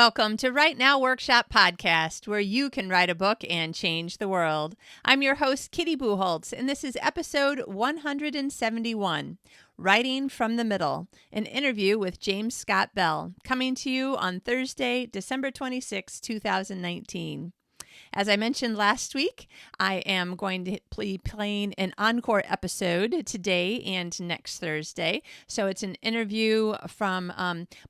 Welcome to Write Now Workshop Podcast, where you can write a book and change the world. I'm your host, Kitty Bucholtz, and this is episode 171, Writing from the Middle, an interview with James Scott Bell, coming to you on Thursday, December 26, 2019. As I mentioned last week, I am going to be playing an encore episode today and next Thursday. So it's an interview from,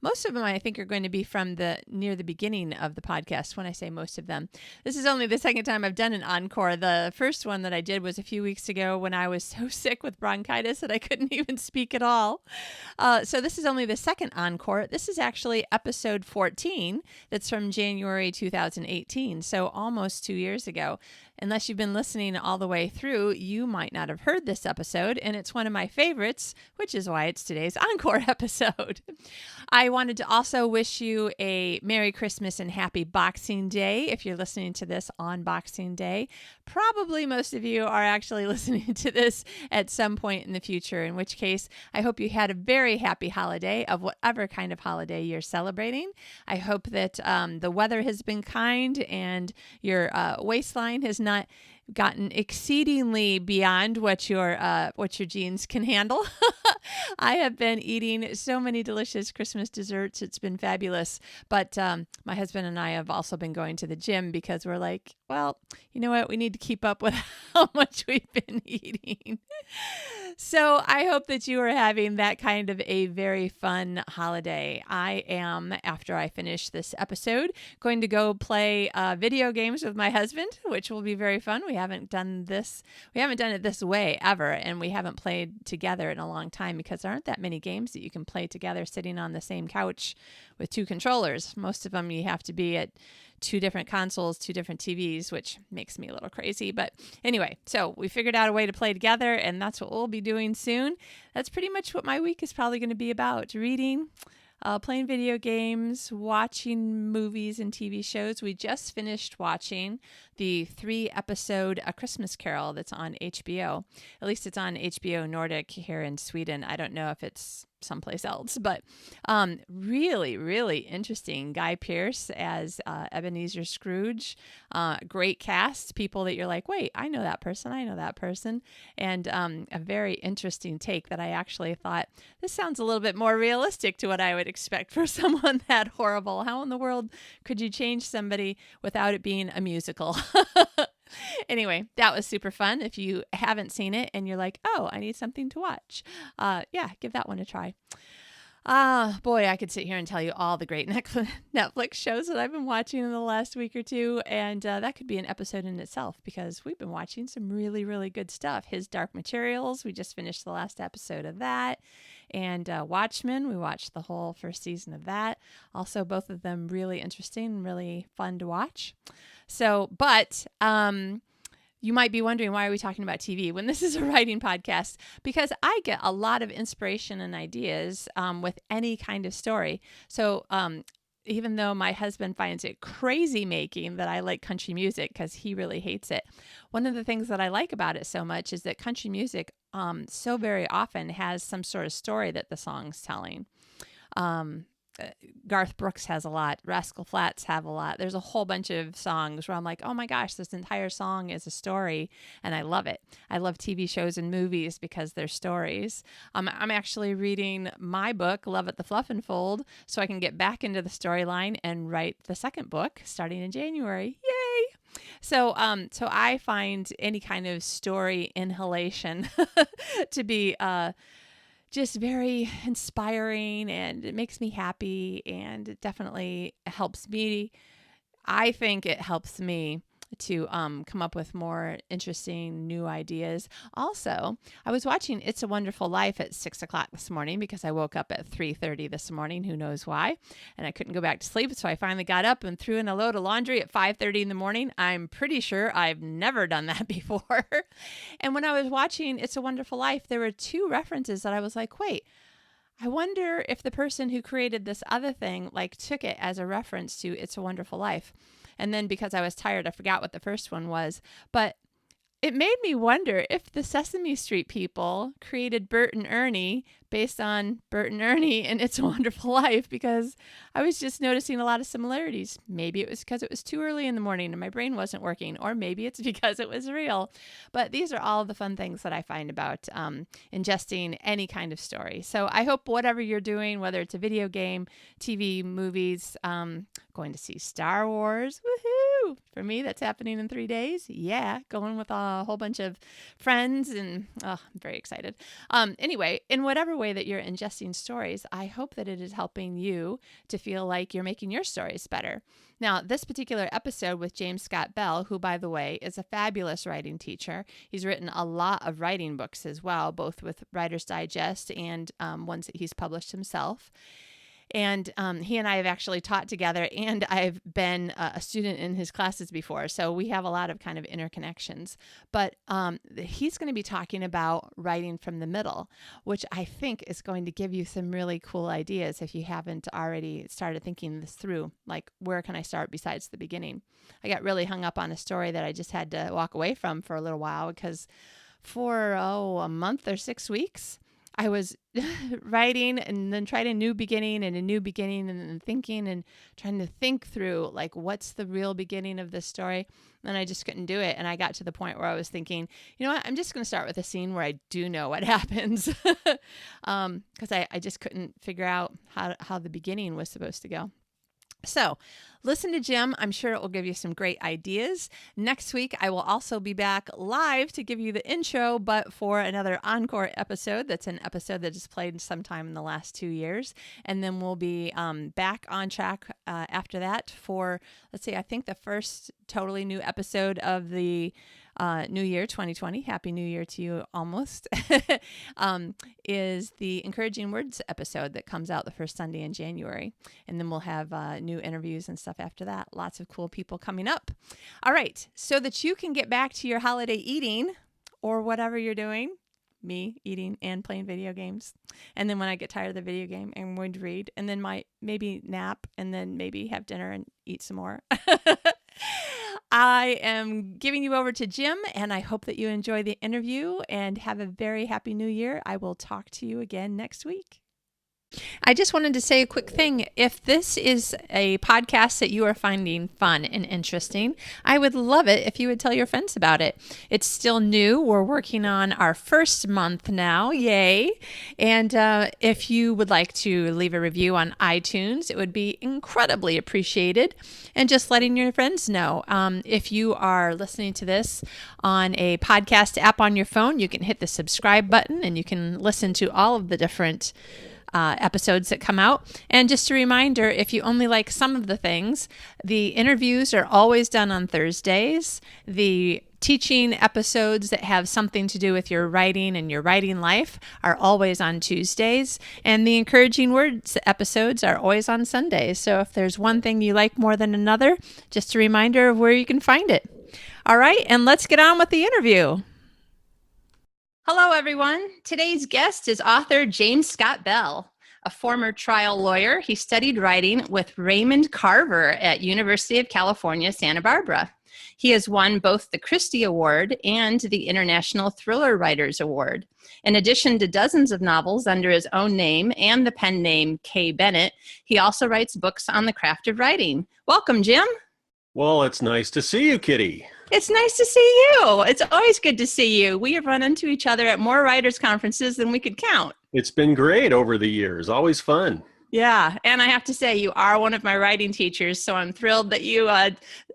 most of them I think are going to be from near the beginning of the podcast when I say most of them. This is only the second time I've done an encore. The first one that I did was a few weeks ago when I was so sick with bronchitis that I couldn't even speak at all. So this is only the second encore. This is actually episode 14 that's from January 2018. So almost 2 years ago. Unless you've been listening all the way through, you might not have heard this episode, and it's one of my favorites, which is why it's today's encore episode. I wanted to also wish you a Merry Christmas and Happy Boxing Day if you're listening to this on Boxing Day. Probably most of you are actually listening to this at some point in the future, in which case I hope you had a very happy holiday of whatever kind of holiday you're celebrating. I hope that the weather has been kind and your waistline has not gotten exceedingly beyond what your genes can handle. I have been eating so many delicious Christmas desserts. It's been fabulous. But my husband and I have also been going to the gym because we're like, well, you know what? We need to keep up with how much we've been eating. So I hope that you are having that kind of a very fun holiday. I am, after I finish this episode, going to go play video games with my husband, which will be very fun. We haven't done it this way ever, and we haven't played together in a long time because there aren't that many games that you can play together sitting on the same couch with two controllers. Most of them you have to be at two different consoles, two different TVs, which makes me a little crazy. But anyway, so we figured out a way to play together, and that's what we'll be doing soon. That's pretty much what my week is probably going to be about: reading, playing video games, watching movies and TV shows. We just finished watching the 3-episode A Christmas Carol that's on HBO. At least it's on HBO Nordic here in Sweden. I don't know if it's someplace else, but really, really interesting. Guy Pearce as Ebenezer Scrooge. Great cast, people that you're like, wait, I know that person. And a very interesting take that I actually thought, this sounds a little bit more realistic to what I would expect for someone that horrible. How in the world could you change somebody without it being a musical? Anyway, that was super fun. If you haven't seen it and you're like, oh, I need something to watch, give that one a try. Boy, I could sit here and tell you all the great Netflix shows that I've been watching in the last week or two, and that could be an episode in itself because we've been watching some really, really good stuff. His Dark Materials, we just finished the last episode of that, and Watchmen, we watched the whole first season of that. Also, both of them really interesting and really fun to watch. So, but you might be wondering, why are we talking about TV when this is a writing podcast? Because I get a lot of inspiration and ideas with any kind of story. So even though my husband finds it crazy making that I like country music because he really hates it, one of the things that I like about it so much is that country music so very often has some sort of story that the song's telling. Garth Brooks has a lot. Rascal Flatts have a lot. There's a whole bunch of songs where I'm like, oh my gosh, this entire song is a story, and I love it. I love TV shows and movies because they're stories. I'm actually reading my book, Love at the Fluff and Fold, so I can get back into the storyline and write the second book starting in January. Yay! So I find any kind of story inhalation to be just very inspiring, and it makes me happy, and it definitely helps me. I think it helps me to come up with more interesting new ideas. Also, I was watching It's a Wonderful Life at 6 o'clock this morning because I woke up at 3:30 this morning. Who knows why? And I couldn't go back to sleep. So I finally got up and threw in a load of laundry at 5:30 in the morning. I'm pretty sure I've never done that before. And when I was watching It's a Wonderful Life, there were 2 references that I was like, wait, I wonder if the person who created this other thing took it as a reference to It's a Wonderful Life. And then because I was tired, I forgot what the first one was. But it made me wonder if the Sesame Street people created Bert and Ernie based on Bert and Ernie and It's a Wonderful Life, because I was just noticing a lot of similarities. Maybe it was because it was too early in the morning and my brain wasn't working, or maybe it's because it was real. But these are all the fun things that I find about ingesting any kind of story. So I hope whatever you're doing, whether it's a video game, TV, movies, going to see Star Wars, woohoo! For me, that's happening in 3 days. Yeah, going with a whole bunch of friends, and I'm very excited. Anyway, in whatever way that you're ingesting stories, I hope that it is helping you to feel like you're making your stories better. Now, this particular episode with James Scott Bell, who, by the way, is a fabulous writing teacher. He's written a lot of writing books as well, both with Writer's Digest and ones that he's published himself. And he and I have actually taught together, and I've been a student in his classes before. So we have a lot of kind of interconnections. But he's going to be talking about writing from the middle, which I think is going to give you some really cool ideas if you haven't already started thinking this through. Like, where can I start besides the beginning? I got really hung up on a story that I just had to walk away from for a little while, because for, a month or 6 weeks, I was writing and then trying a new beginning and then thinking and trying to think through, like, what's the real beginning of this story? And I just couldn't do it. And I got to the point where I was thinking, you know what, I'm just going to start with a scene where I do know what happens, because I just couldn't figure out how the beginning was supposed to go. So listen to Jim. I'm sure it will give you some great ideas. Next week, I will also be back live to give you the intro, but for another encore episode. That's an episode that is played sometime in the last 2 years. And then we'll be back on track after that for, let's see, I think the first totally new episode of the New Year 2020, Happy New Year to you almost, is the Encouraging Words episode that comes out the first Sunday in January. And then we'll have new interviews and stuff after that. Lots of cool people coming up. All right, so that you can get back to your holiday eating or whatever you're doing, me eating and playing video games. And then when I get tired of the video game, I'm going to read, and then maybe nap, and then maybe have dinner and eat some more. I am giving you over to Jim, and I hope that you enjoy the interview and have a very happy new year. I will talk to you again next week. I just wanted to say a quick thing. If this is a podcast that you are finding fun and interesting, I would love it if you would tell your friends about it. It's still new. We're working on our first month now. Yay. And if you would like to leave a review on iTunes, it would be incredibly appreciated. And just letting your friends know. If you are listening to this on a podcast app on your phone, you can hit the subscribe button and you can listen to all of the different episodes that come out. And just a reminder, if you only like some of the things, the interviews are always done on Thursdays. The teaching episodes that have something to do with your writing and your writing life are always on Tuesdays. And the Encouraging Words episodes are always on Sundays. So if there's one thing you like more than another, just a reminder of where you can find it. All right, and let's get on with the interview. Hello, everyone. Today's guest is author James Scott Bell, a former trial lawyer. He studied writing with Raymond Carver at University of California, Santa Barbara. He has won both the Christy Award and the International Thriller Writers Award. In addition to dozens of novels under his own name and the pen name Kay Bennett, he also writes books on the craft of writing. Welcome, Jim. Well, it's nice to see you, Kitty. It's nice to see you. It's always good to see you. We have run into each other at more writers' conferences than we could count. It's been great over the years. Always fun. Yeah. And I have to say, you are one of my writing teachers, so I'm thrilled that you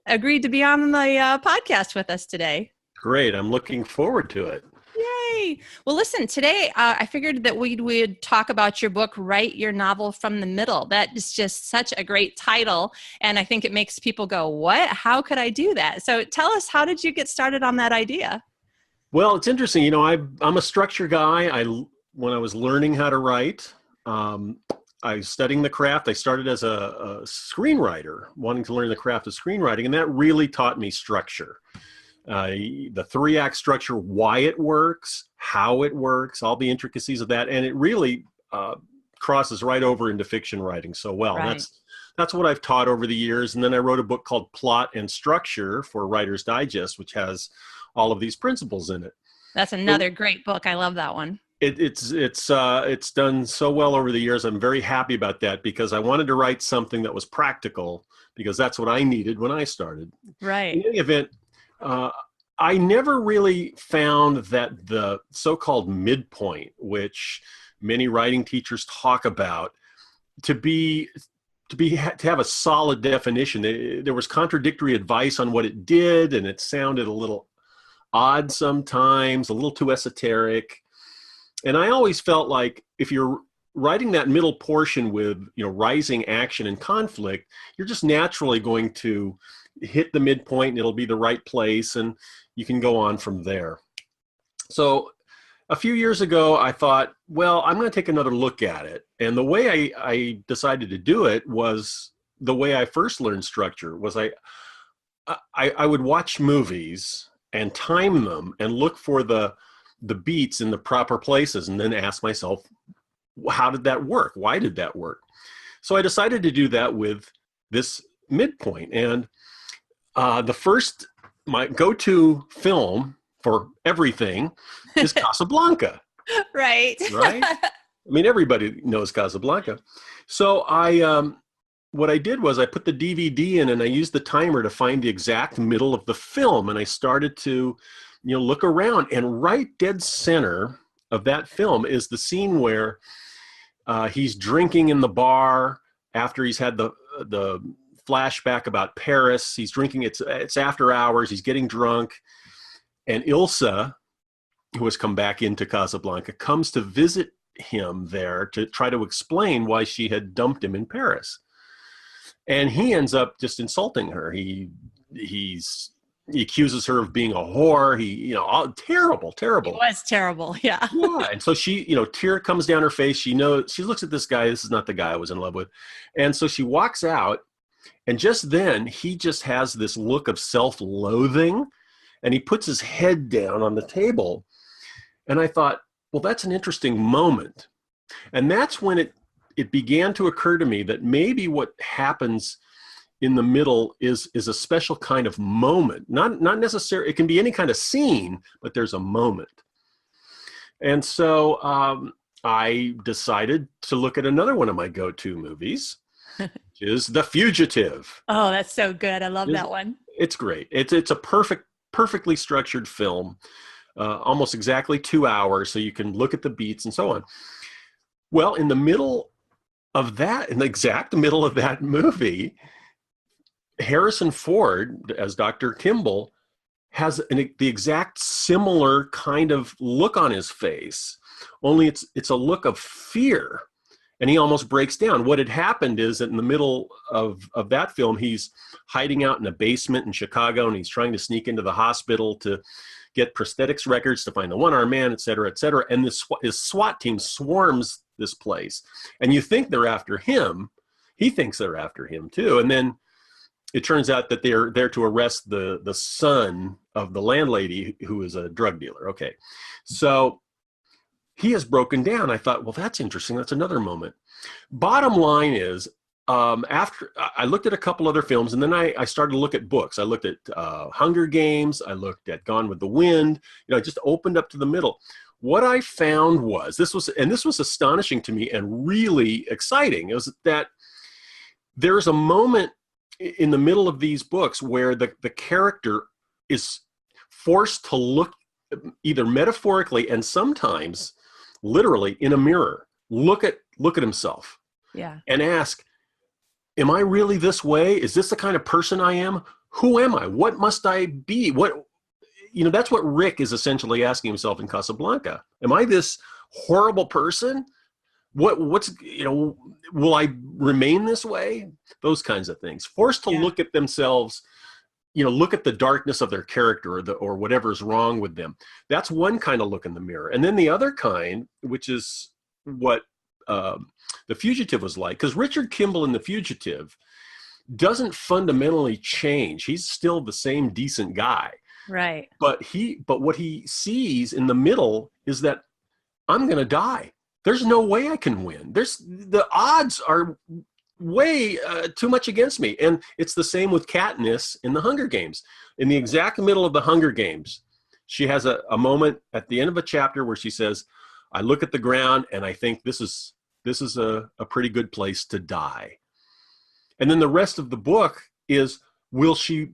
agreed to be on the podcast with us today. Great. I'm looking forward to it. Yay. Well, listen, today I figured that we would talk about your book, Write Your Novel from the Middle. That is just such a great title. And I think it makes people go, what? How could I do that? So tell us, how did you get started on that idea? Well, it's interesting. You know, I'm a structure guy. When I was learning how to write, I was studying the craft. I started as a screenwriter, wanting to learn the craft of screenwriting. And that really taught me structure. The 3-act structure, why it works, how it works, all the intricacies of that. And it really crosses right over into fiction writing so well. Right. That's what I've taught over the years. And then I wrote a book called Plot and Structure for Writer's Digest, which has all of these principles in it. That's another great book. I love that one. It's done so well over the years. I'm very happy about that because I wanted to write something that was practical because that's what I needed when I started. Right. In any event, I never really found that the so-called midpoint, which many writing teachers talk about, to have a solid definition. There was contradictory advice on what it did, and it sounded a little odd sometimes, a little too esoteric. And I always felt like if you're writing that middle portion with, rising action and conflict, you're just naturally going to hit the midpoint and it'll be the right place and you can go on from there. So a few years ago, I thought, well, I'm going to take another look at it. And the way I decided to do it was the way I first learned structure was I would watch movies and time them and look for the beats in the proper places and then ask myself, how did that work? Why did that work? So I decided to do that with this midpoint. And my go-to film for everything is Casablanca. Right. Right? I mean, everybody knows Casablanca. So what I did was I put the DVD in and I used the timer to find the exact middle of the film. And I started to look around, and right dead center of that film is the scene where he's drinking in the bar after he's had the flashback about Paris. He's drinking, it's after hours, he's getting drunk, and Ilsa, who has come back into Casablanca, comes to visit him there to try to explain why she had dumped him in Paris. And he ends up just insulting her. He accuses her of being a whore. Terrible. It was terrible. Yeah. Yeah. And so she, tear comes down her face. She looks at this guy. This is not the guy I was in love with. And so she walks out, and just then he just has this look of self-loathing, and he puts his head down on the table. And I thought, well, that's an interesting moment. And that's when it began to occur to me that maybe what happens in the middle is a special kind of moment. Not necessarily, it can be any kind of scene, but there's a moment. And so I decided to look at another one of my go-to movies, which is The Fugitive. Oh, that's so good. I love that one. It's great. It's a perfectly structured film, almost exactly 2 hours, so you can look at the beats and so on. Well, in the exact middle of that movie, Harrison Ford, as Dr. Kimball, has the exact similar kind of look on his face, only it's a look of fear, and he almost breaks down. What had happened is that in the middle of that film, he's hiding out in a basement in Chicago, and he's trying to sneak into the hospital to get prosthetics records to find the one-armed man, et cetera, and his SWAT team swarms this place, and you think they're after him. He thinks they're after him too, and then it turns out that they're there to arrest the son of the landlady who is a drug dealer. Okay. So he has broken down. I thought, well, that's interesting. That's another moment. Bottom line is, after I looked at a couple other films, and then I started to look at books. I looked at Hunger Games. I looked at Gone with the Wind. I just opened up to the middle. What I found was, this was astonishing to me and really exciting, is that there's a moment in the middle of these books where the character is forced to look either metaphorically and sometimes literally in a mirror, look at himself, and ask, am I really this way? Is this the kind of person I am? Who am I? What must I be? That's what Rick is essentially asking himself in Casablanca. Am I this horrible person? Will I remain this way? Those kinds of things. Forced to look at themselves, look at the darkness of their character or whatever's wrong with them. That's one kind of look in the mirror. And then the other kind, which is what The Fugitive was like, because Richard Kimball in The Fugitive doesn't fundamentally change. He's still the same decent guy. Right. But what he sees in the middle is that I'm going to die. There's no way I can win. The odds are way too much against me. And it's the same with Katniss in the Hunger Games. In the exact middle of the Hunger Games, She has a moment at the end of a chapter where she says, I look at the ground and I think this is a pretty good place to die. And then the rest of the book is, will she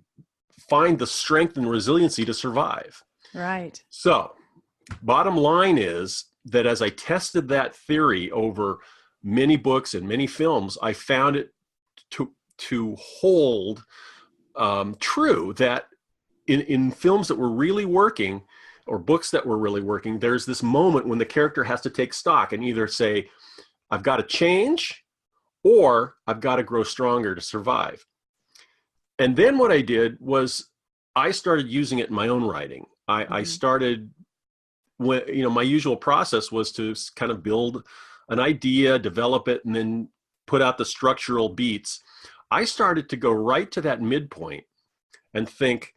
find the strength and resiliency to survive? Right. So bottom line is that as I tested that theory over many books and many films, I found it to hold true, that in films that were really working, or books that were really working, there's this moment when the character has to take stock and either say, I've got to change, or I've got to grow stronger to survive. And then what I did was I started using it in my own writing. I started, my usual process was to kind of build an idea, develop it, and then put out the structural beats. I started to go right to that midpoint and think,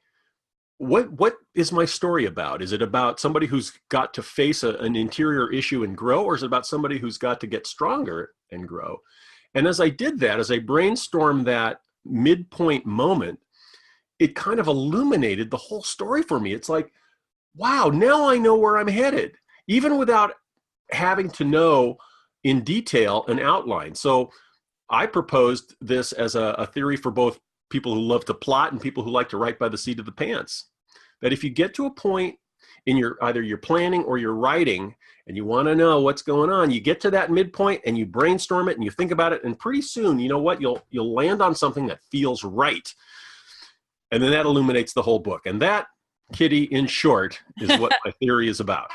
what is my story about? Is it about somebody who's got to face an interior issue and grow, or is it about somebody who's got to get stronger and grow? And as I did that, as I brainstormed that midpoint moment, it kind of illuminated the whole story for me. It's like, wow, now I know where I'm headed, even without having to know in detail an outline. So I proposed this as a theory for both people who love to plot and people who like to write by the seat of the pants. That if you get to a point in either your planning or your writing and you want to know what's going on, you get to that midpoint and you brainstorm it and you think about it, and pretty soon, you know what, you'll land on something that feels right. And then that illuminates the whole book. And that, Kitty, in short, is what my theory is about.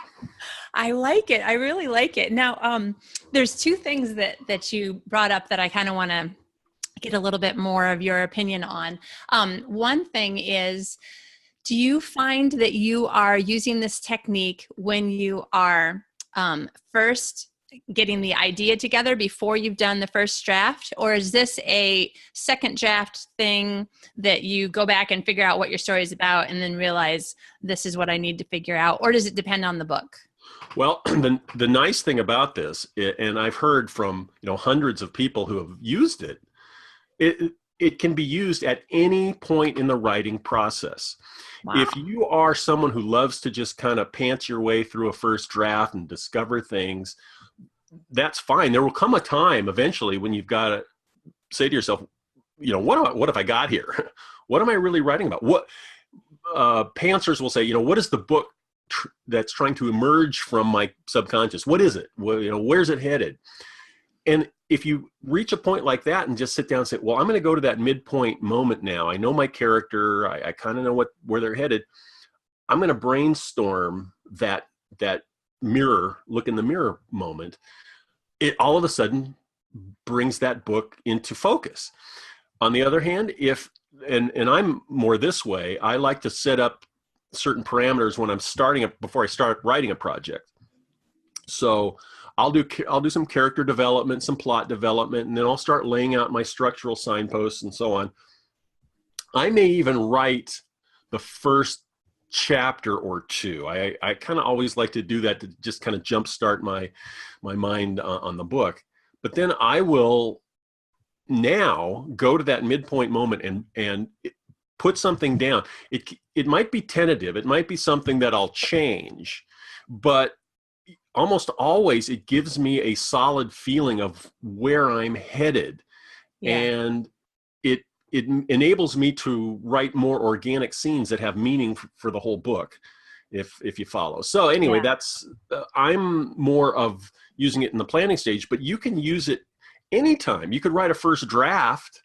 I like it. I really like it. Now, there's two things that you brought up that I kind of want to get a little bit more of your opinion on. One thing is, do you find that you are using this technique when you are first getting the idea together before you've done the first draft? Or is this a second draft thing that you go back and figure out what your story is about and then realize this is what I need to figure out? Or does it depend on the book? Well, the nice thing about this, and I've heard from hundreds of people who have used it, it can be used at any point in the writing process. Wow. If you are someone who loves to just kind of pants your way through a first draft and discover things, that's fine. There will come a time eventually when you've got to say to yourself, what have I got here? What am I really writing about? What pantsers will say, what is the book that's trying to emerge from my subconscious? What is it? Where's it headed? And if you reach a point like that and just sit down and say, well, I'm going to go to that midpoint moment now. I know my character. I kind of know where they're headed. I'm going to brainstorm that look in the mirror moment. It all of a sudden brings that book into focus. On the other hand, and I'm more this way, I like to set up certain parameters when I'm before I start writing a project. So I'll do some character development, some plot development, and then I'll start laying out my structural signposts and so on. I may even write the first chapter or two. I kind of always like to do that to just kind of jumpstart my mind on the book. But then I will now go to that midpoint moment and put something down. It might be tentative. It might be something that I'll change, but almost always it gives me a solid feeling of where I'm headed. Yeah. And it enables me to write more organic scenes that have meaning for the whole book, if you follow. So anyway, that's I'm more of using it in the planning stage, but you can use it anytime. You could write a first draft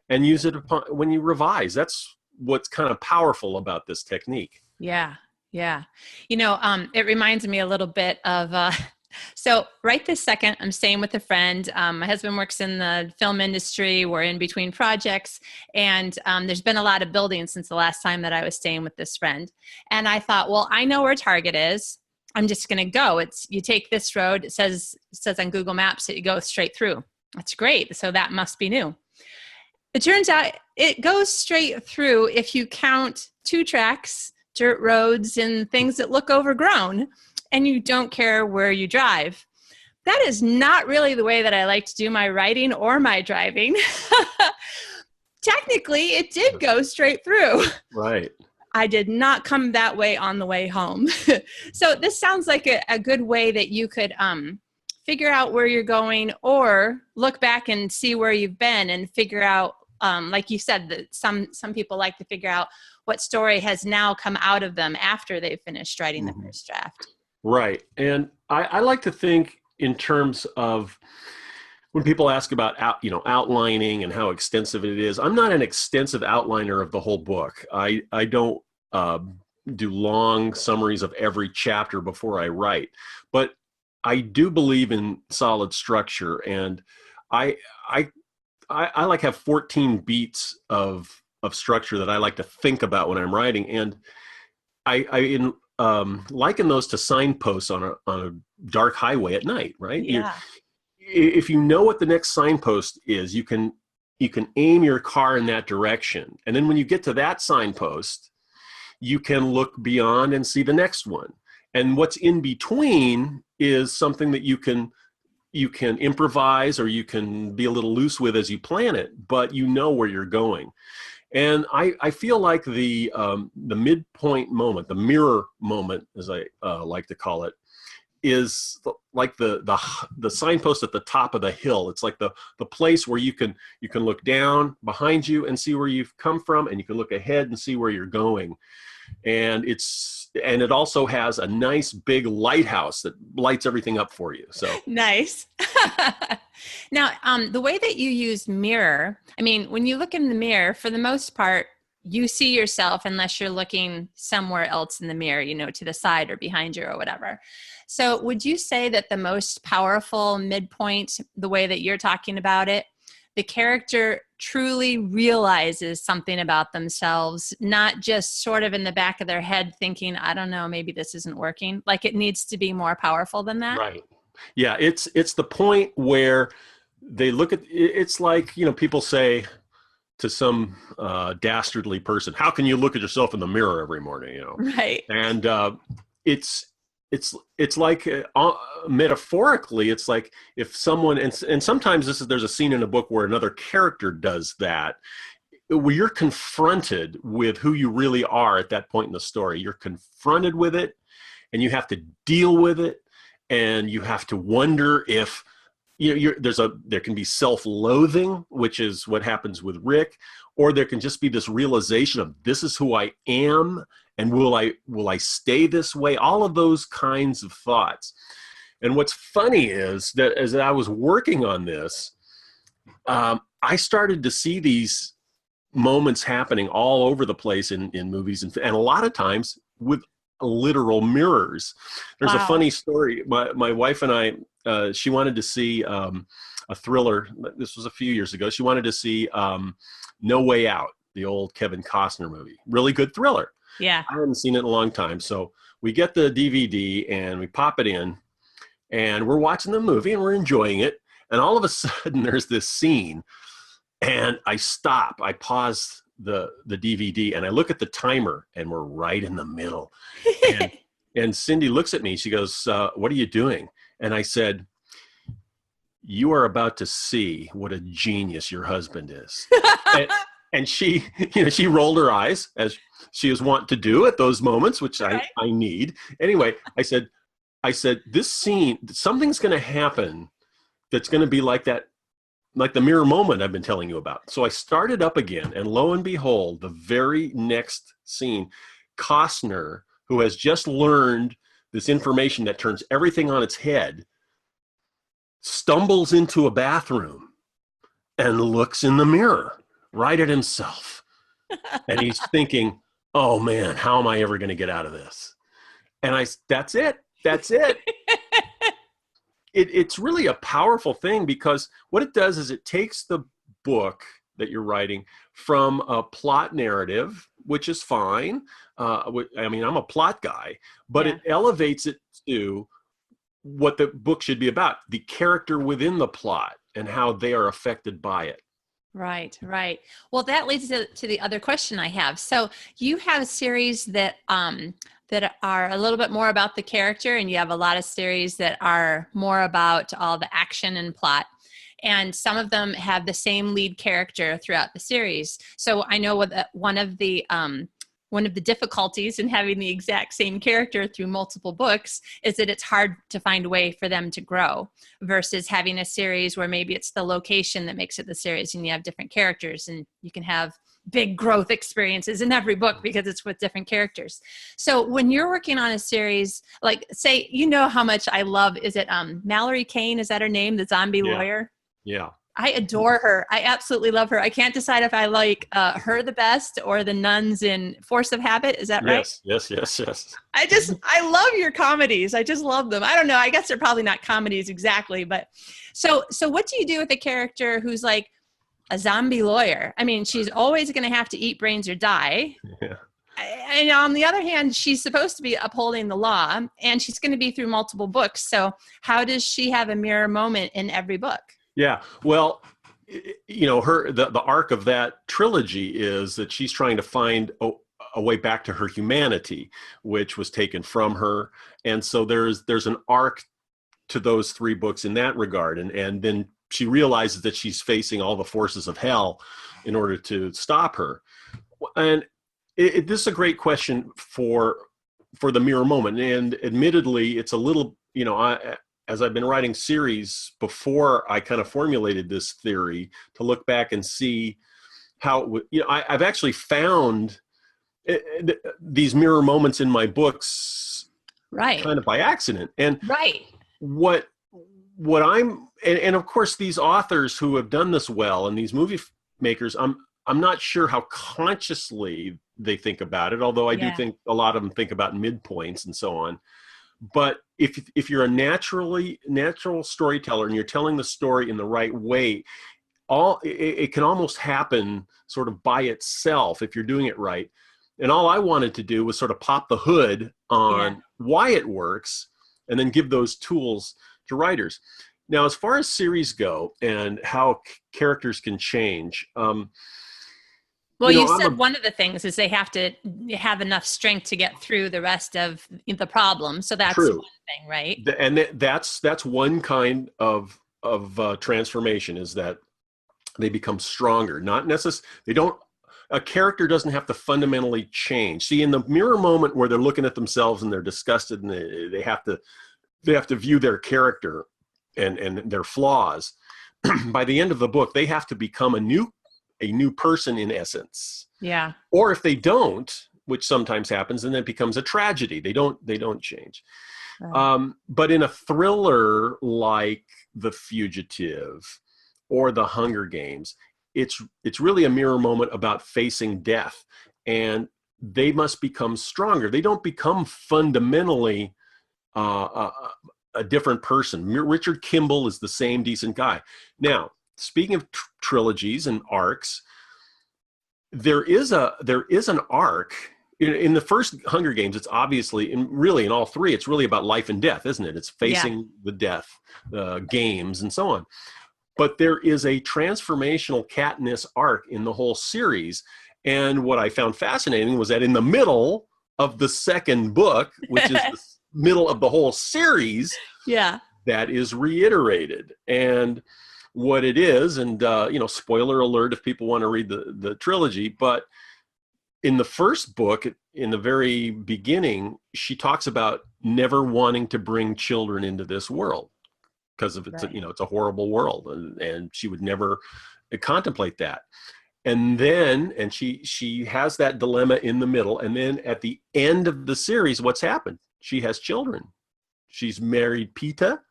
and use it when you revise. That's what's kind of powerful about this technique. Yeah. Yeah. It reminds me a little bit of, so right this second, I'm staying with a friend. My husband works in the film industry. We're in between projects, and there's been a lot of building since the last time that I was staying with this friend. And I thought, well, I know where Target is. I'm just going to go. You take this road. It says on Google Maps that you go straight through. That's great. So that must be new. It turns out it goes straight through if you count 2 tracks, dirt roads, and things that look overgrown, and you don't care where you drive. That is not really the way that I like to do my writing or my driving. Technically, it did go straight through. Right. I did not come that way on the way home. So this sounds like a good way that you could figure out where you're going, or look back and see where you've been and figure out, like you said, that some people like to figure out what story has now come out of them after they've finished writing the first draft. Right. And I like to think in terms of when people ask about outlining and how extensive it is. I'm not an extensive outliner of the whole book. I don't do long summaries of every chapter before I write, but I do believe in solid structure, and I like have 14 beats of structure that I like to think about when I'm writing, and I liken those to signposts on a dark highway at night, right? Yeah. If you know what the next signpost is, you can aim your car in that direction, and then when you get to that signpost, you can look beyond and see the next one. And what's in between is something that you can improvise, or you can be a little loose with as you plan it, but you know where you're going. And I feel like the midpoint moment, the mirror moment, as I like to call it, is like the signpost at the top of the hill. It's like the place where you can look down behind you and see where you've come from, and you can look ahead and see where you're going. And it also has a nice big lighthouse that lights everything up for you. So nice. Now, the way that you use mirror, I mean, when you look in the mirror, for the most part, you see yourself unless you're looking somewhere else in the mirror, to the side or behind you or whatever. So would you say that the most powerful midpoint, the way that you're talking about it, the character truly realizes something about themselves, not just sort of in the back of their head thinking, I don't know, maybe this isn't working? Like, it needs to be more powerful than that? Right. Yeah, it's the point where they look at it's like, people say to some dastardly person, how can you look at yourself in the mirror every morning? Right. And it's like metaphorically, it's like if someone, and sometimes there's a scene in a book where another character does that, where you're confronted with who you really are at that point in the story. You're confronted with it, and you have to deal with it, and you have to wonder if there can be self-loathing, which is what happens with Rick, or there can just be this realization of, this is who I am, and will I stay this way? All of those kinds of thoughts. And what's funny is that as I was working on this, I started to see these moments happening all over the place in movies, and a lot of times with literal mirrors. There's a funny story. My wife and I, she wanted to see a thriller. This was a few years ago. She wanted to see No Way Out, the old Kevin Costner movie. Really good thriller. Yeah. I hadn't seen it in a long time. So we get the DVD and we pop it in, and we're watching the movie and we're enjoying it. And all of a sudden there's this scene, and I stop. I pause the DVD and I look at the timer, and we're right in the middle. And Cindy looks at me. She goes, what are you doing? And I said, you are about to see what a genius your husband is. And she, she rolled her eyes, as she is wont to do at those moments, which I need. Anyway, I said, this scene, something's going to happen that's going to be like that, like the mirror moment I've been telling you about. So I started up again, and lo and behold, the very next scene, Costner, who has just learned this information that turns everything on its head, stumbles into a bathroom and looks in the mirror right at himself. And he's thinking, oh man, how am I ever going to get out of this? And that's it. It's really a powerful thing, because what it does is it takes the book that you're writing from a plot narrative, which is fine. I mean, I'm a plot guy, but it elevates it to what the book should be about, the character within the plot and how they are affected by it. Right. Well, that leads to the other question I have. So you have a series that are a little bit more about the character, and you have a lot of series that are more about all the action and plot. And some of them have the same lead character throughout the series. So I know one of the one of the difficulties in having the exact same character through multiple books is that it's hard to find a way for them to grow versus having a series where maybe it's the location that makes it the series and you have different characters and you can have big growth experiences in every book because it's with different characters. So when you're working on a series, like say, you know how much I love, is it Mallory Kane? Is that her name? The zombie lawyer? Yeah. I adore her. I absolutely love her. I can't decide if I like her the best or the nuns in Force of Habit. Is that right? Yes. I love your comedies. I just love them. I don't know. I guess they're probably not comedies exactly, but so what do you do with a character who's like a zombie lawyer? I mean, she's always going to have to eat brains or die. Yeah. And on the other hand, she's supposed to be upholding the law and she's going to be through multiple books. So how does she have a mirror moment in every book? Yeah. Well, you know, the arc of that trilogy is that she's trying to find a way back to her humanity, which was taken from her. And so there's an arc to those 3 books in that regard. And then she realizes that she's facing all the forces of hell in order to stop her. And this is a great question for the mirror moment. And admittedly, it's a little, you know, as I've been writing series before I kind of formulated this theory to look back and see how, you know, I've actually found these mirror moments in my books kind of by accident. And what I'm, and of course these authors who have done this well and these movie makers, I'm not sure how consciously they think about it, although I do think a lot of them think about midpoints and so on. But if you're a natural storyteller and you're telling the story in the right way, it can almost happen sort of by itself if you're doing it right. And all I wanted to do was sort of pop the hood on why it works and then give those tools to writers. Now, as far as series go and how characters can change, well, you said one of the things is they have to have enough strength to get through the rest of the problem. So that's one thing, right? And that's one kind of transformation, is that they become stronger. Not necessarily, a character doesn't have to fundamentally change. See, in the mirror moment where they're looking at themselves and they're disgusted and they have to view their character and their flaws, by the end of the book, they have to become a new person in essence. Yeah. Or if they don't, which sometimes happens, then it becomes a tragedy. They don't change. Right. But in a thriller like The Fugitive or The Hunger Games, it's really a mirror moment about facing death, and they must become stronger. They don't become fundamentally a different person. Richard Kimball is the same decent guy. Now, speaking of trilogies and arcs, there is an arc in the first Hunger Games. It's obviously, and really in all 3, it's really about life and death, isn't it? It's facing the death, games, and so on. But there is a transformational Katniss arc in the whole series, and what I found fascinating was that in the middle of the second book, which is the middle of the whole series, that is reiterated. And what it is, and spoiler alert if people want to read the trilogy, but in the first book, in the very beginning, she talks about never wanting to bring children into this world because of it's a horrible world, and she would never contemplate that. And then, and she has that dilemma in the middle, and then at the end of the series, what's happened? She has children. She's married Peta,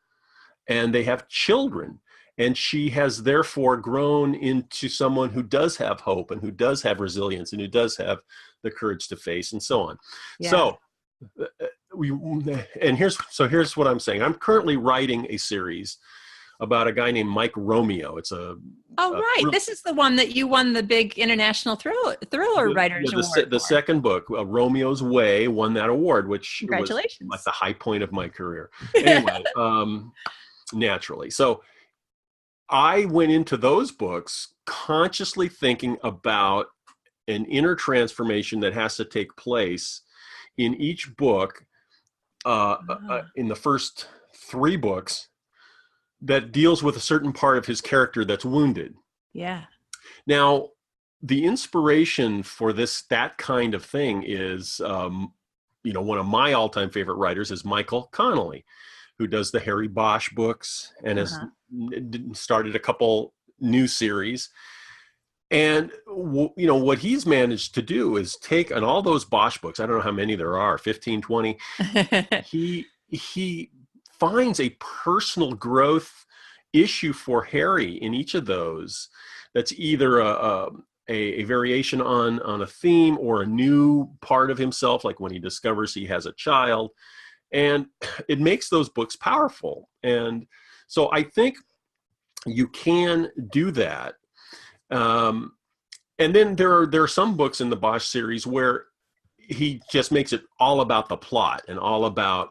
and they have children. And she has therefore grown into someone who does have hope and who does have resilience and who does have the courage to face and so on. Yeah. So here's what I'm saying. I'm currently writing a series about a guy named Mike Romeo. It's this is the one that you won the big international thriller writers award. The second book, Romeo's Way, won that award, which congratulations, was like the high point of my career. Anyway, naturally. So I went into those books consciously thinking about an inner transformation that has to take place in each book, in the first 3 books, that deals with a certain part of his character that's wounded. Yeah. Now, the inspiration for that kind of thing is, one of my all-time favorite writers is Michael Connelly, who does the Harry Bosch books and has started a couple new series. And, what he's managed to do is take on all those Bosch books, I don't know how many there are, 15, 20, he finds a personal growth issue for Harry in each of those that's either a variation on a theme or a new part of himself, like when he discovers he has a child. And it makes those books powerful. And so I think you can do that. And then there are some books in the Bosch series where he just makes it all about the plot and all about,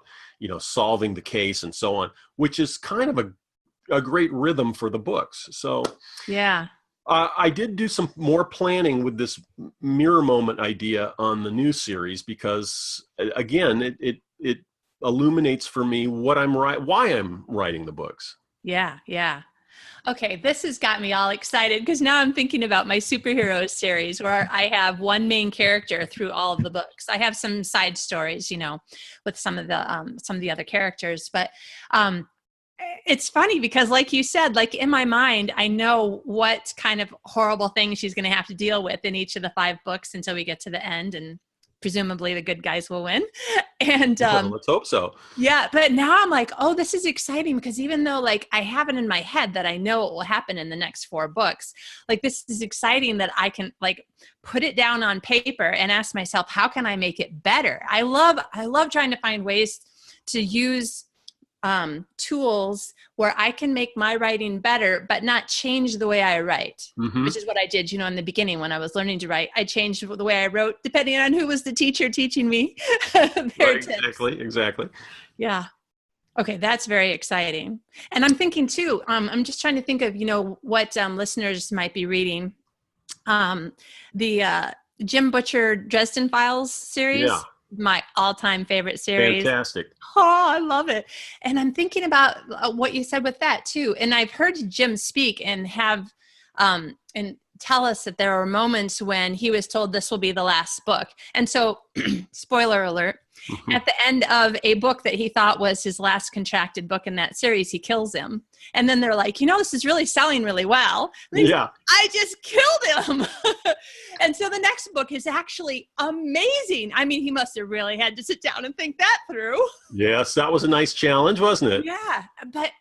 solving the case and so on, which is kind of a great rhythm for the books. So yeah. I did do some more planning with this mirror moment idea on the new series because, again, it illuminates for me why I'm writing the books. Yeah, yeah. Okay, this has got me all excited because now I'm thinking about my superhero series where I have one main character through all of the books. I have some side stories, with some of the other characters, but it's funny because, like you said, like in my mind, I know what kind of horrible things she's going to have to deal with in each of the 5 books until we get to the end, and presumably the good guys will win. And well, let's hope so. Yeah, but now I'm like, oh, this is exciting because even though like I have it in my head that I know what will happen in the next 4 books, like this is exciting that I can like put it down on paper and ask myself, how can I make it better? I love trying to find ways to use tools where I can make my writing better, but not change the way I write, which is what I did, in the beginning when I was learning to write. I changed the way I wrote depending on who was the teacher teaching me. Exactly. Yeah. Okay. That's very exciting. And I'm thinking too, I'm just trying to think of, what listeners might be reading. The Jim Butcher Dresden Files series. Yeah. My all-time favorite series. Fantastic. Oh, I love it. And I'm thinking about what you said with that too. And I've heard Jim speak and have and tell us that there were moments when he was told this will be the last book. And so, spoiler alert, at the end of a book that he thought was his last contracted book in that series, he kills him. And then they're like, this is really selling really well. Yeah. I just killed him. And so the next book is actually amazing. I mean, he must have really had to sit down and think that through. Yes, that was a nice challenge, wasn't it? Yeah. But,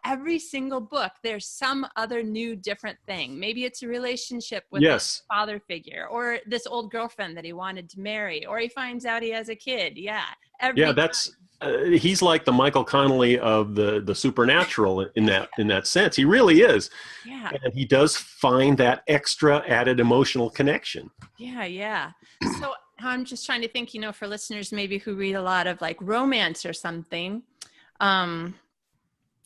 every single book, there's some other new, different thing. Maybe it's a relationship with his father figure or this old girlfriend that he wanted to marry, or he finds out he has a kid. Yeah. That's he's like the Michael Connelly of the supernatural in that sense. He really is. Yeah. And he does find that extra added emotional connection. Yeah, yeah. So I'm just trying to think, for listeners maybe who read a lot of like romance or something.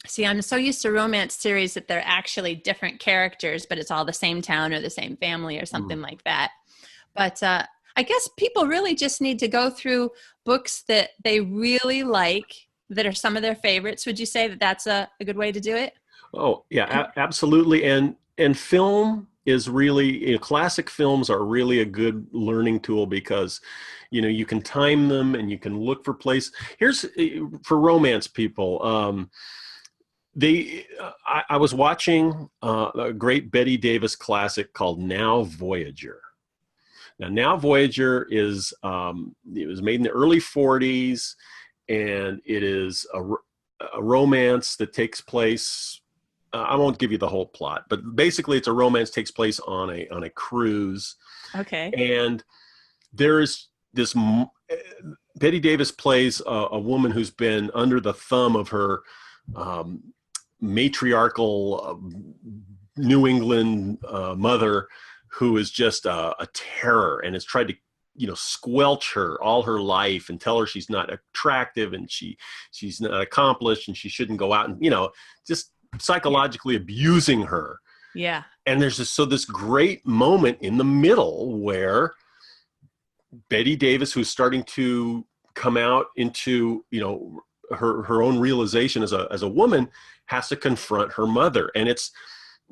See, I'm so used to romance series that they're actually different characters, but it's all the same town or the same family or something like that. But I guess people really just need to go through books that they really like, that are some of their favorites. Would you say that that's a good way to do it? Oh, yeah, absolutely. And film is really, classic films are really a good learning tool because, you can time them and you can look for place. Here's for romance people. I was watching a great Bette Davis classic called Now Voyager. Now Voyager is, it was made in the early 40s, and it is a romance that takes place, I won't give you the whole plot, but basically it's a romance takes place on a cruise. Okay. And there is this, Bette Davis plays a woman who's been under the thumb of her matriarchal New England mother, who is just a terror and has tried to, squelch her all her life and tell her she's not attractive and she's not accomplished and she shouldn't go out and, just psychologically abusing her. Yeah. And there's this great moment in the middle where Bette Davis, who's starting to come out into, her own realization as a woman, has to confront her mother. And it's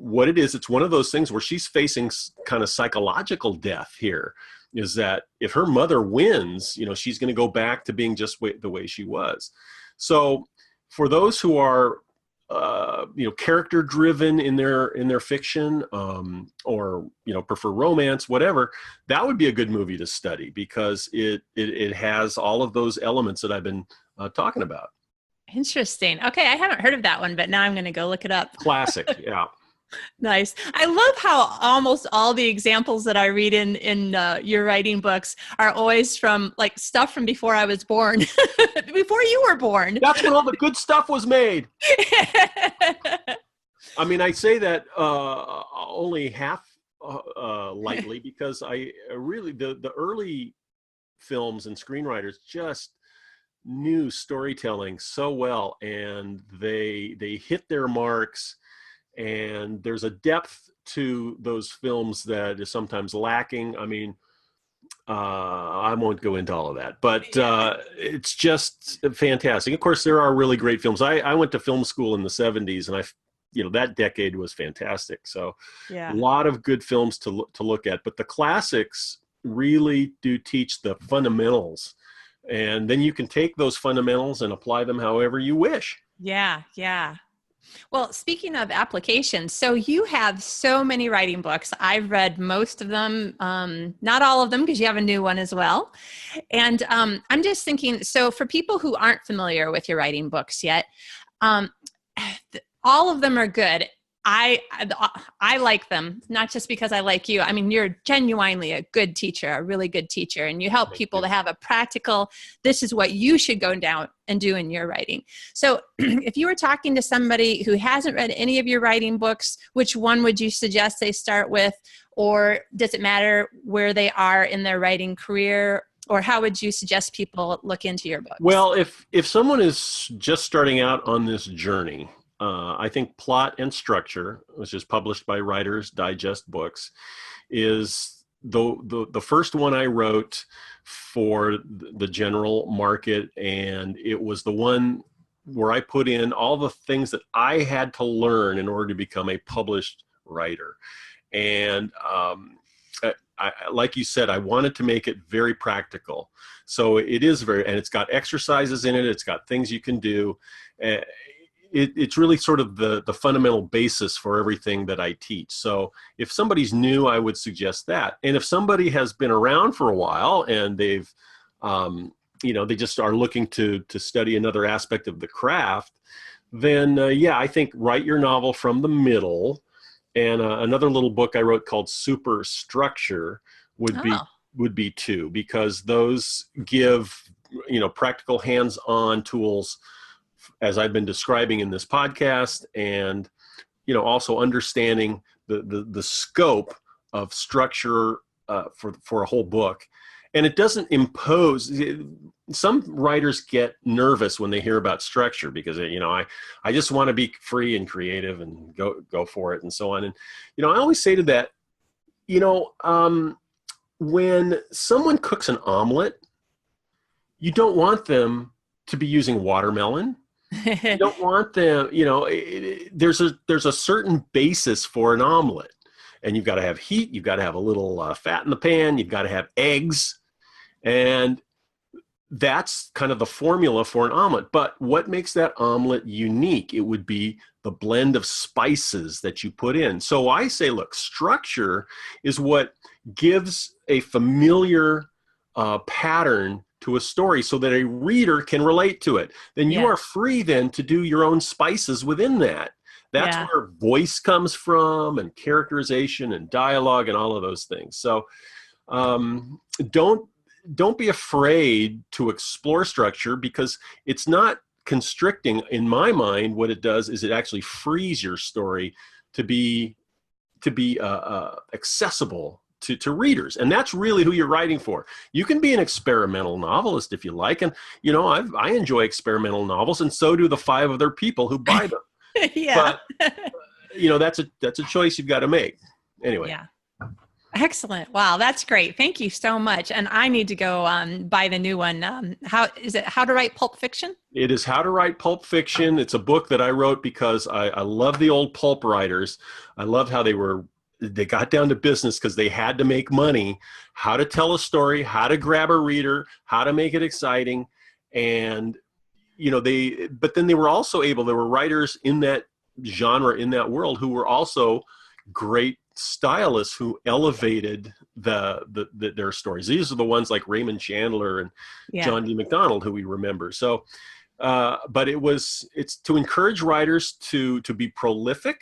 what it is, it's one of those things where she's facing kind of psychological death here, is that if her mother wins, she's going to go back to being just the way she was. So for those who are, character driven in their fiction, or, prefer romance, whatever, that would be a good movie to study, because it has all of those elements that I've been talking about. Interesting. Okay. I haven't heard of that one, but now I'm going to go look it up. Classic. Yeah. Nice. I love how almost all the examples that I read in your writing books are always from like stuff from before I was born, before you were born. That's when all the good stuff was made. I mean, I say that only half lightly, because I really, the early films and screenwriters just knew storytelling so well, and they hit their marks. And there's a depth to those films that is sometimes lacking. I mean, I won't go into all of that, but it's just fantastic. Of course, there are really great films. I went to film school in the 70s, and that decade was fantastic. So a lot of good films to look at, but the classics really do teach the fundamentals. And then you can take those fundamentals and apply them however you wish. Yeah. Yeah. Well, speaking of applications, so you have so many writing books. I've read most of them, not all of them, because you have a new one as well. And I'm just thinking, so for people who aren't familiar with your writing books yet, all of them are good. I like them, not just because I like you. I mean, you're genuinely a good teacher, a really good teacher, and you help people to have a practical, this is what you should go down and do in your writing. So if you were talking to somebody who hasn't read any of your writing books, which one would you suggest they start with? Or does it matter where they are in their writing career? Or how would you suggest people look into your books? Well, if someone is just starting out on this journey, I think Plot and Structure, which is published by Writer's Digest Books, is the first one I wrote for the general market, and it was the one where I put in all the things that I had to learn in order to become a published writer. And like you said, I wanted to make it very practical. So it is and it's got exercises in it. It's got things you can do. It's really sort of the fundamental basis for everything that I teach. So if somebody's new, I would suggest that. And if somebody has been around for a while and they've, they just are looking to study another aspect of the craft, then I think write your novel from the middle. And another little book I wrote called Superstructure would be two, because those give, practical hands-on tools, as I've been describing in this podcast, and also understanding the scope of structure for a whole book. And it doesn't impose. Some writers get nervous when they hear about structure, because I just want to be free and creative and go for it and so on. And I always say to that, when someone cooks an omelet, you don't want them to be using watermelon. You don't want them, there's a certain basis for an omelet, and you've got to have heat. You've got to have a little fat in the pan. You've got to have eggs. And that's kind of the formula for an omelet. But what makes that omelet unique? It would be the blend of spices that you put in. So I say, look, structure is what gives a familiar pattern to a story so that a reader can relate to it. Then you are free then to do your own spices within that. That's where voice comes from, and characterization and dialogue and all of those things. So don't be afraid to explore structure, because it's not constricting. In my mind, what it does is it actually frees your story to be accessible to readers. And that's really who you're writing for. You can be an experimental novelist if you like. And, I enjoy experimental novels, and so do the 5 other people who buy them. But, that's a choice you've got to make. Anyway. Yeah. Excellent. Wow, that's great. Thank you so much. And I need to go buy the new one. How is it? How to Write Pulp Fiction? It is How to Write Pulp Fiction. It's a book that I wrote because I love the old pulp writers. I loved how they got down to business because they had to make money, how to tell a story, how to grab a reader, how to make it exciting. And, but then they were also there were writers in that genre, in that world, who were also great stylists who elevated their stories. These are the ones like Raymond Chandler and John D. MacDonald, who we remember. So, but it's to encourage writers to be prolific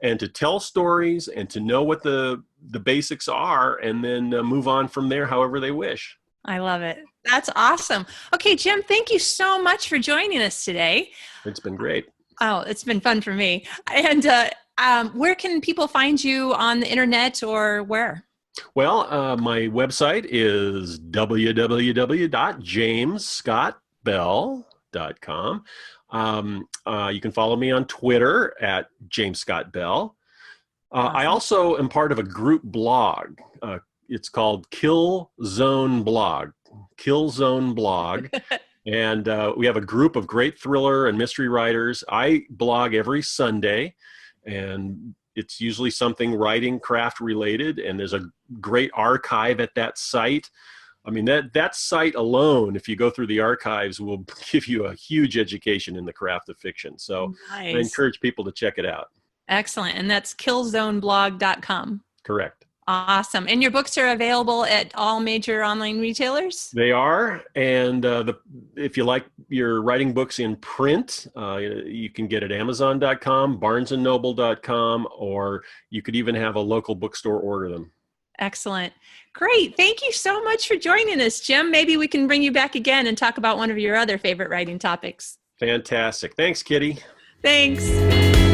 and to tell stories and to know what the basics are, and then move on from there however they wish. I love it. That's awesome. Okay, Jim, thank you so much for joining us today. It's been great. Oh, it's been fun for me. And where can people find you on the internet, or where? Well, my website is www.jamesscottbell.com. You can follow me on Twitter at James Scott Bell. Awesome. I also am part of a group blog. It's called Kill Zone Blog. And we have a group of great thriller and mystery writers. I blog every Sunday, and it's usually something writing craft related. And there's a great archive at that site. I mean, that site alone, if you go through the archives, will give you a huge education in the craft of fiction. So nice. I encourage people to check it out. Excellent. And that's killzoneblog.com. Correct. Awesome. And your books are available at all major online retailers? They are. And if you like your writing books in print, you can get it at Amazon.com, BarnesandNoble.com, or you could even have a local bookstore order them. Excellent. Great. Thank you so much for joining us, Jim. Maybe we can bring you back again and talk about one of your other favorite writing topics. Fantastic. Thanks, Kitty. Thanks.